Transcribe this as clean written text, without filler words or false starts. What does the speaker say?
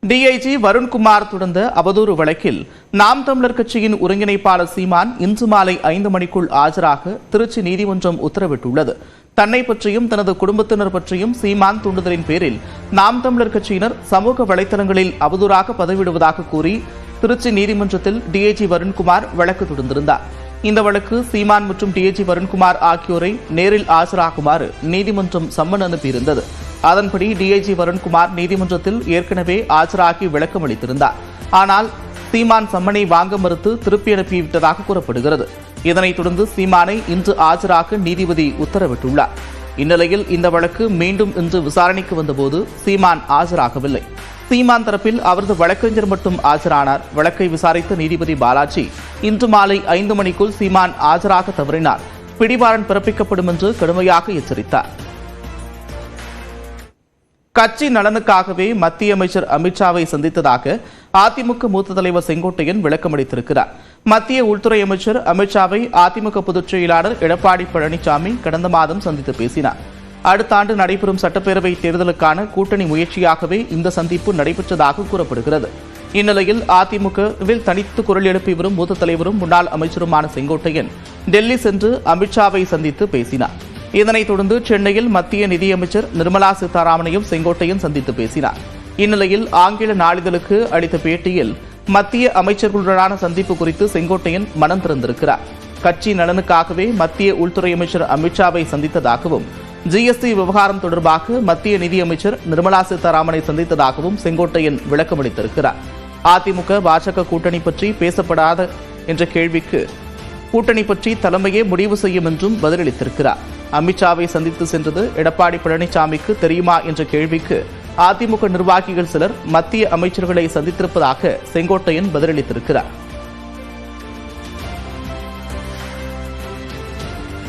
DIG Varun Kumar தொடர்ந்த அவதூறு வழக்கில் நாம் தமிழர் கட்சியின் ஒருங்கிணைப்பாளர் சீமான் இன்று மாலை 5 மணிக்குள் ஆஜராக திருச்சி நீதிமன்றம் உத்தரவிட்டுள்ளது. தன்னை பற்றியும் தனது குடும்பத்தினர் பற்றியும் சீமான் தூண்டுதலின் பேரில் நாம் தமிழர் கட்சியினர் சமூக வலைதளங்களில் அவதூறாக பதிவிடுவதாக கூறி திருச்சி நீதிமன்றத்தில் டிஐஜி வருண்குமார் வழக்கு தொடர்ந்திருந்தார். இந்த வழக்கு சீமான் மற்றும் டிஐஜி வருண்குமார் ஆகியோரை நேரில் ஆஜராகுமாறு நீதிமன்றம் சம்மன் அனுப்பியிருந்தது. அதன்படி டிஐஜி வருண்குமார் நீதிமன்றத்தில் ஏற்கனவே ஆஜராகி விளக்கம் அளித்திருந்தார். ஆனால் சீமான் சம்மனை வாங்க மறுத்து திருப்பி அனுப்பிவிட்டதாக கூறப்படுகிறது. இதனைத் தொடர்ந்து சீமானை இன்று ஆஜராக நீதிபதி உத்தரவிட்டுள்ளார். இந்நிலையில் இந்த வழக்கு மீண்டும் இன்று விசாரணைக்கு வந்தபோது சீமான் ஆஜராகவில்லை. சீமான் தரப்பில் அவரது வழக்கறிஞர் மட்டும் ஆஜரானார். வழக்கை விசாரித்த நீதிபதி பாலாஜி இன்று மாலை 5 மணிக்குள் சீமான் ஆஜராக தவறினார் பிடிவாரண்ட் பிறப்பிக்கப்படும் என்று கடுமையாக எச்சரித்தார். கட்சி நலனுக்காகவே மத்திய அமைச்சர் அமித்ஷாவை சந்தித்ததாக அதிமுக மூத்த தலைவர் செங்கோட்டையன் விளக்கமளித்திருக்கிறார். மத்திய உள்துறை அமைச்சர் அமித்ஷாவை அதிமுக பொதுச் செயலாளர் எடப்பாடி பழனிசாமி கடந்த மாதம் சந்தித்து பேசினார். அடுத்த ஆண்டு நடைபெறும் சட்டப்பேரவை தேர்தலுக்கான கூட்டணி முயற்சியாகவே இந்த சந்திப்பு நடைபெற்றதாக கூறப்படுகிறது. இந்நிலையில் அதிமுகவில் தனித்து குரல் எழுப்பி வரும் மூத்த தலைவரும் முன்னாள் அமைச்சருமான செங்கோட்டையன் டெல்லி சென்று அமித்ஷாவை சந்தித்து பேசினார். இதனைத் தொடர்ந்து சென்னையில் மத்திய நிதியமைச்சர் நிர்மலா சீதாராமனையும் செங்கோட்டையன் சந்தித்து பேசினார். இந்நிலையில் ஆங்கில நாளிதழுக்கு அளித்த பேட்டியில் மத்திய அமைச்சர்களுடனான சந்திப்பு குறித்து செங்கோட்டையன் மனம் திறந்திருக்கிறார். கட்சி நலனுக்காகவே மத்திய உள்துறை அமைச்சர் அமித்ஷாவை சந்தித்ததாகவும் ஜிஎஸ்டி விவகாரம் தொடர்பாக மத்திய நிதியமைச்சர் நிர்மலா சீதாராமனை சந்தித்ததாகவும் செங்கோட்டையன் விளக்கமளித்திருக்கிறார். அதிமுக பாஜக கூட்டணி பற்றி பேசப்படாத என்ற கேள்விக்கு கூட்டணி பற்றி தலைமையே முடிவு செய்யும் என்றும் பதிலளித்திருக்கிறார். அமித்ஷாவை சந்தித்து சென்றது எடப்பாடி பழனிசாமிக்கு தெரியுமா என்ற கேள்விக்கு அதிமுக நிர்வாகிகள் சிலர் மத்திய அமைச்சர்களை சந்தித்திருப்பதாக செங்கோட்டையன் பதிலளித்திருக்கிறார்.